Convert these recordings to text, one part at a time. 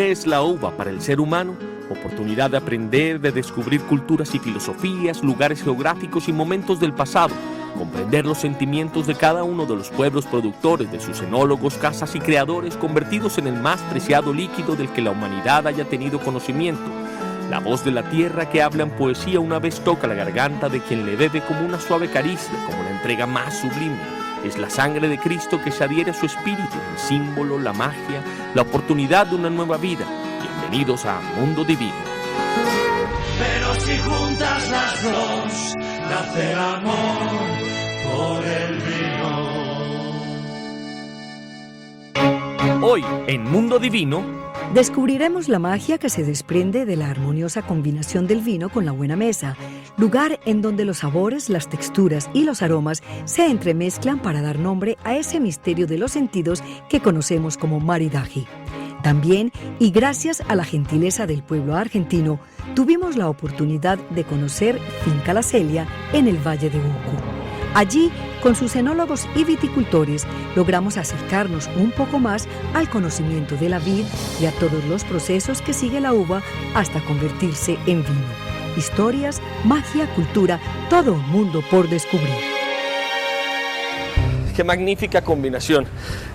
¿Qué es la uva para el ser humano? Oportunidad de aprender, de descubrir culturas y filosofías, lugares geográficos y momentos del pasado, comprender los sentimientos de cada uno de los pueblos productores, de sus enólogos, casas y creadores, convertidos en el más preciado líquido del que la humanidad haya tenido conocimiento. La voz de la tierra que habla en poesía una vez toca la garganta de quien le bebe como una suave caricia, como la entrega más sublime. Es la sangre de Cristo que se adhiere a su espíritu, el símbolo, la magia, la oportunidad de una nueva vida. Bienvenidos a Mundo Divino. Pero si juntas las dos, nace el amor por el vino. Hoy, en Mundo Divino, descubriremos la magia que se desprende de la armoniosa combinación del vino con la buena mesa, lugar en donde los sabores, las texturas y los aromas se entremezclan para dar nombre a ese misterio de los sentidos que conocemos como maridaje. También, y gracias a la gentileza del pueblo argentino, tuvimos la oportunidad de conocer Finca La Celia en el Valle de Uco. Allí, con sus enólogos y viticultores, logramos acercarnos un poco más al conocimiento de la vid y a todos los procesos que sigue la uva hasta convertirse en vino. Historias, magia, cultura, todo un mundo por descubrir. qué magnífica combinación.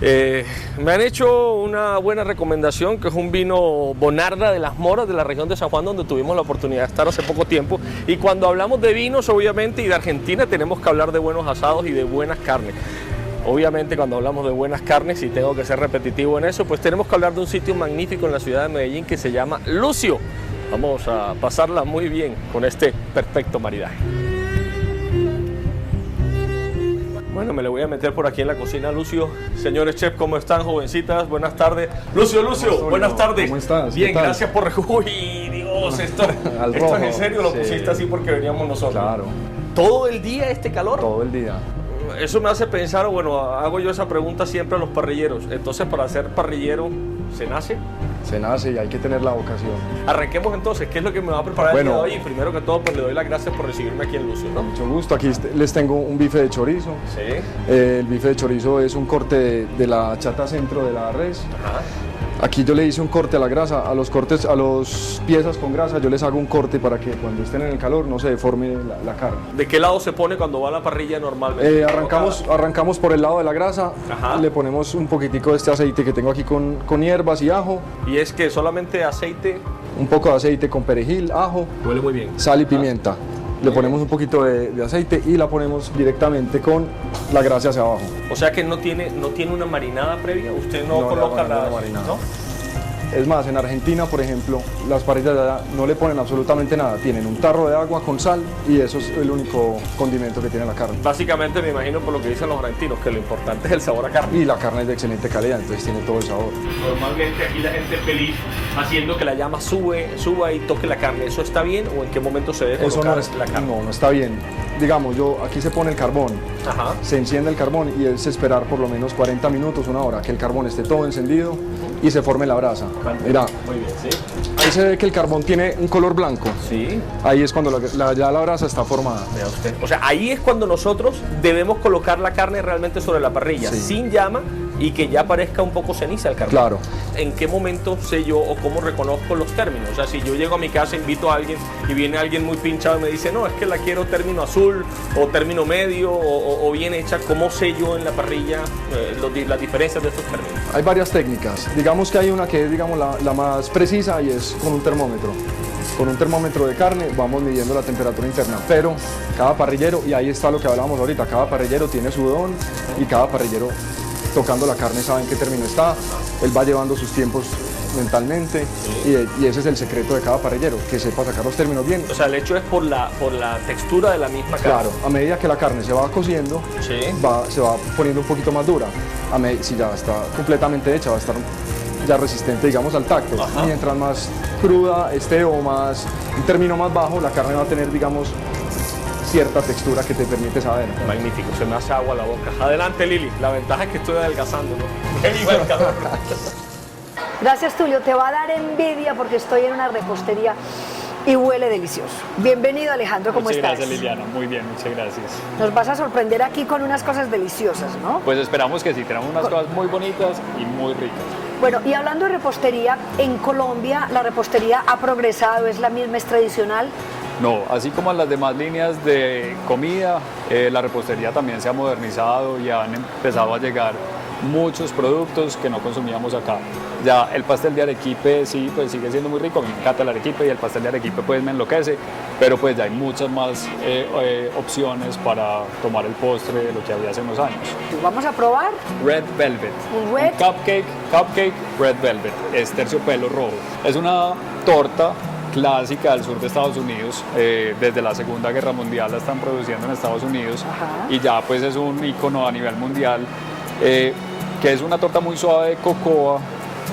Me han hecho una buena recomendación, que es un vino Bonarda de las Moras, de la región de San Juan, donde tuvimos la oportunidad de estar hace poco tiempo. Y cuando hablamos de vinos, obviamente, y de Argentina, tenemos que hablar de buenos asados y de buenas carnes. Obviamente, cuando hablamos de buenas carnes, y tengo que ser repetitivo en eso, pues tenemos que hablar de un sitio magnífico en la ciudad de Medellín que se llama Lucio. Vamos a pasarla muy bien con este perfecto maridaje. Bueno, me le voy a meter por aquí en la cocina, Lucio. Señores chef, ¿cómo están, jovencitas? Buenas tardes. Lucio, buenas tardes. ¿Cómo estás? Bien, gracias por... Uy, Dios, esto es en serio, lo pusiste así porque veníamos nosotros. Claro. ¿Todo el día este calor? Todo el día. Eso me hace pensar, bueno, hago yo esa pregunta siempre a los parrilleros. Entonces, para ser parrillero, ¿se nace? Se nace y hay que tener la vocación. Arranquemos entonces, ¿qué es lo que me va a preparar el día de hoy? Y primero que todo, pues le doy las gracias por recibirme aquí en Lucio, ¿no? Mucho gusto, aquí les tengo un bife de chorizo. Sí. El bife de chorizo es un corte de la chata centro de la res. Ajá. Aquí yo le hice un corte a la grasa, a los piezas con grasa, yo les hago un corte para que cuando estén en el calor no se deforme la carne. ¿De qué lado se pone cuando va a la parrilla normalmente? Arrancamos por el lado de la grasa. Ajá. Le ponemos un poquitico de este aceite que tengo aquí con hierbas y ajo. Y es que solamente aceite. Un poco de aceite con perejil, ajo. Huele muy bien. Sal y pimienta. Le ponemos un poquito de aceite y la ponemos directamente con la grasa hacia abajo. O sea que no tiene una marinada previa, usted no coloca la marinada. ¿no? Es más, en Argentina, por ejemplo, las parrillas de allá no le ponen absolutamente nada. Tienen un tarro de agua con sal y eso es el único condimento que tiene la carne. Básicamente me imagino por lo que dicen los argentinos, que lo importante es el sabor a carne. Y la carne es de excelente calidad, entonces tiene todo el sabor. Normalmente aquí la gente es feliz haciendo que la llama suba y toque la carne. ¿Eso está bien o en qué momento se debe Eso colocar no es, la carne? no está bien. Digamos, aquí se pone el carbón. Ajá. Se enciende el carbón y es esperar por lo menos 40 minutos, una hora, que el carbón esté todo encendido y se forme la brasa. Mira, muy bien, sí. ahí se ve que el carbón tiene un color blanco. Sí. Ahí es cuando ya la brasa está formada. Vea usted. O sea, ahí es cuando nosotros debemos colocar la carne realmente sobre la parrilla, Sí. sin llama y que ya parezca un poco ceniza el carbón. Claro. ¿En qué momento sé yo o cómo reconozco los términos? O sea, si yo llego a mi casa, invito a alguien y viene alguien muy pinchado y me dice, no, es que la quiero término azul o término medio o bien hecha, ¿cómo sé yo en la parrilla las diferencias de estos términos? Hay varias técnicas. Digamos que hay una que es la más precisa y es con un termómetro. Con un termómetro de carne vamos midiendo la temperatura interna, pero cada parrillero, y ahí está lo que hablábamos ahorita, cada parrillero tiene su don y cada parrillero tocando la carne sabe en qué término está, él va llevando sus tiempos mentalmente y ese es el secreto de cada parrillero, que sepa sacar los términos bien. O sea, el hecho es por la textura de la misma carne. Claro, a medida que la carne se va cociendo, Sí. se va poniendo un poquito más dura. Si ya está completamente hecha, va a estar ya resistente, digamos, al tacto. Ajá. Mientras más cruda esté o un término más bajo, la carne va a tener, digamos, cierta textura que te permite saber. Magnífico, se me hace agua la boca. Adelante, Lili. La ventaja es que estoy adelgazando, ¿no? ¡Viva el calor! Gracias, Tulio. Te va a dar envidia porque estoy en una repostería y huele delicioso. Bienvenido, Alejandro, ¿cómo muchas estás? Gracias, Liliana. Muy bien, muchas gracias. Nos vas a sorprender aquí con unas cosas deliciosas, ¿no? Pues esperamos que sí, tenemos unas cosas muy bonitas y muy ricas. Bueno, y hablando de repostería, en Colombia la repostería ha progresado, ¿es la misma, es tradicional? No, así como en las demás líneas de comida, la repostería también se ha modernizado y han empezado a llegar muchos productos que no consumíamos acá. Ya el pastel de arequipe sí, pues sigue siendo muy rico, me encanta el arequipe y el pastel de arequipe pues me enloquece, pero pues ya hay muchas más opciones para tomar el postre de lo que había hace unos años. Vamos a probar. Red Velvet, Un red. cupcake Red Velvet, es terciopelo rojo. Es una torta clásica del sur de Estados Unidos, desde la Segunda Guerra Mundial la están produciendo en Estados Unidos. Ajá. Y ya pues es un icono a nivel mundial, que es una torta muy suave de cocoa,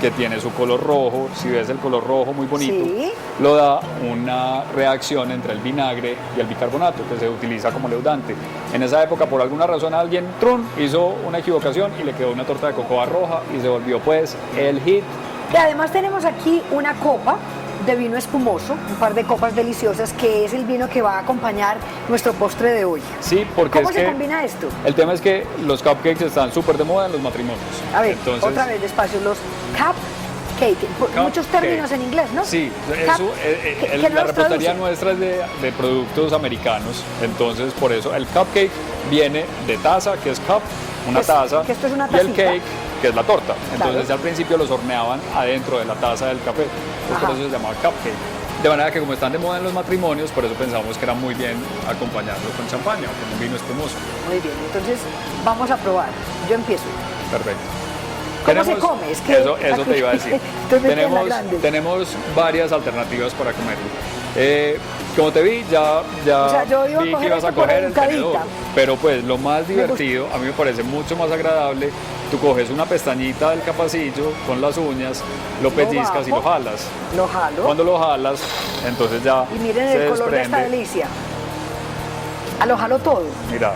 que tiene su color rojo. Si ves el color rojo muy bonito, Sí. lo da una reacción entre el vinagre y el bicarbonato, que se utiliza como leudante. En esa época, por alguna razón, alguien hizo una equivocación y le quedó una torta de cocoa roja y se volvió pues el hit. Y además tenemos aquí una copa de vino espumoso, un par de copas deliciosas, que es el vino que va a acompañar nuestro postre de hoy. Sí, porque ¿Cómo es se que combina esto? el tema es que los cupcakes están súper de moda en los matrimonios. A ver, Entonces, otra vez despacio, los cupcake, muchos términos en inglés, ¿no? Sí, Cup- ¿Qué la nos repostería traduce? nuestra es de productos americanos, entonces por eso el cupcake viene de taza, que es cup, una taza, que esto es una y el tacita. cake, que es la torta. Entonces Claro. al principio los horneaban adentro de la taza del café, entonces por Ajá. eso se llamaba cupcake. De manera que como están de moda en los matrimonios, por eso pensamos que era muy bien acompañarlo con champaña o con un vino espumoso. Muy bien, entonces vamos a probar. Yo empiezo. Perfecto. ¿Cómo se come? Es que eso te iba a decir. Tú me tienes la grande. tenemos varias alternativas para comerlo. Como te vi, ya O sea, yo iba a vi que coger ibas a esto por coger el educadita. tenedor. Pero pues lo más divertido, a mí me parece mucho más agradable, tú coges una pestañita del capacillo con las uñas, lo pellizcas y lo bajo. jalas. Lo jalo. Cuando lo jalas, entonces ya Y miren se el color de esta desprende. delicia. Lo jalo todo. Mira,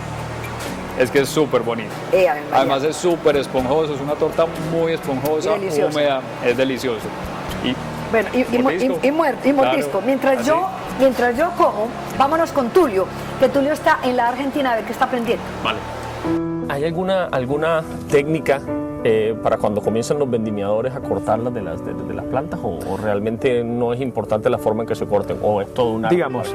es que es súper bonito. Ave María. Además es súper esponjoso, es una torta muy esponjosa, Y deliciosa. húmeda, es delicioso. Y Bueno, mordisco. y mordisco. Claro, Mientras yo como, vámonos con Tulio, que Tulio está en la Argentina, a ver qué está aprendiendo. vale. ¿Hay alguna técnica para cuando comienzan los vendimiadores a cortarlas de las plantas o realmente no es importante la forma en que se corten o es todo una... Digamos,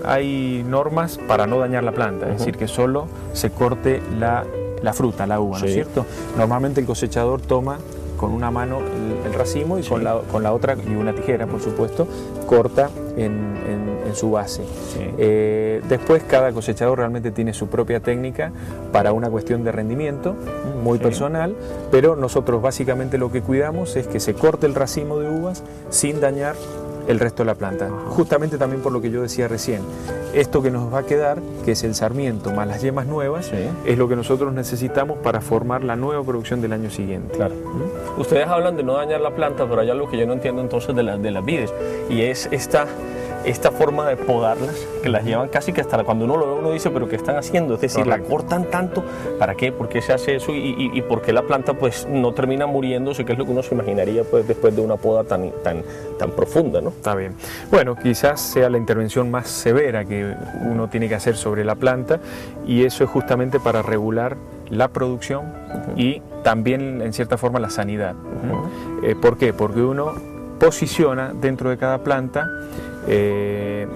hay normas para no dañar la planta, es decir, que solo se corte la fruta, la uva, ¿no es Sí. cierto? Normalmente el cosechador toma con una mano el racimo y con la otra, y una tijera por supuesto, corta en su base. Después cada cosechador realmente tiene su propia técnica para una cuestión de rendimiento muy personal, pero nosotros básicamente lo que cuidamos es que se corte el racimo de uvas sin dañar el resto de la planta. Justamente también por lo que yo decía recién, esto que nos va a quedar, que es el sarmiento más las yemas nuevas, es lo que nosotros necesitamos para formar la nueva producción del año siguiente. Claro. Ustedes hablan de no dañar la planta, pero hay algo que yo no entiendo entonces de las vides, y es esta forma de podarlas, que las llevan casi que hasta cuando uno lo ve uno dice, pero ¿qué están haciendo? Es decir, la cortan tanto, ¿para qué? ¿Por qué se hace eso? ¿Y por qué la planta pues no termina muriéndose? Que es lo que uno se imaginaría pues después de una poda tan profunda, ¿no? Está bien. Bueno, quizás sea la intervención más severa que uno tiene que hacer sobre la planta, y eso es justamente para regular la producción y también en cierta forma la sanidad. ¿Por qué? Porque uno posiciona dentro de cada planta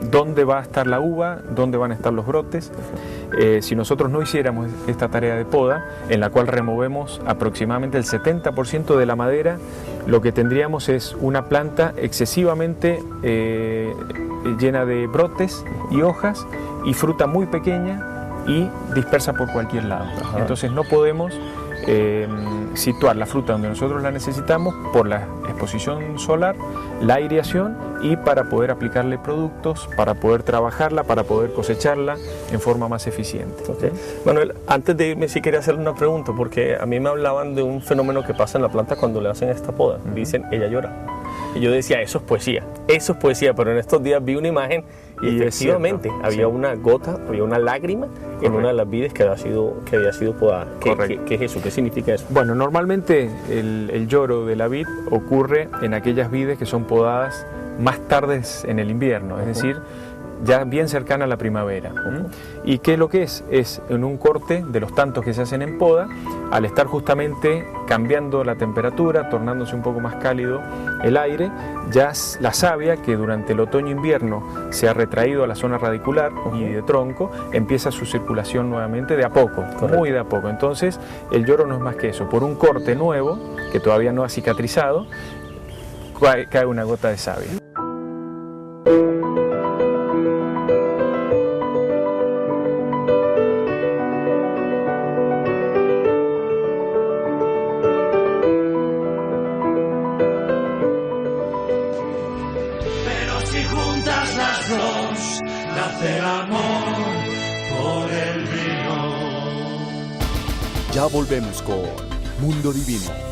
dónde va a estar la uva, dónde van a estar los brotes. Si nosotros no hiciéramos esta tarea de poda, en la cual removemos aproximadamente el 70% de la madera, lo que tendríamos es una planta excesivamente llena de brotes y hojas y fruta muy pequeña y dispersa por cualquier lado. Entonces no podemos situar la fruta donde nosotros la necesitamos por la exposición solar, la aireación y para poder aplicarle productos, para poder trabajarla, para poder cosecharla en forma más eficiente. Okay. Manuel, antes de irme sí quería hacerle una pregunta, porque a mí me hablaban de un fenómeno que pasa en la planta cuando le hacen esta poda. Dicen, ella llora. Y yo decía, eso es poesía, pero en estos días vi una imagen y efectivamente cierto, había una gota, había una lágrima en una de las vides que había sido podada. ¿Qué es eso? ¿Qué significa eso? Bueno, normalmente el lloro de la vid ocurre en aquellas vides que son podadas más tardes en el invierno, es decir, ya bien cercana a la primavera. ¿Y qué es lo que es? Es en un corte de los tantos que se hacen en poda, al estar justamente cambiando la temperatura, tornándose un poco más cálido el aire, ya la savia, que durante el otoño-invierno se ha retraído a la zona radicular y de tronco, empieza su circulación nuevamente de a poco, muy de a poco. Entonces el lloro no es más que eso, por un corte nuevo, que todavía no ha cicatrizado, cae una gota de savia. Nace el amor por el vino. Ya volvemos con Mundo Divino.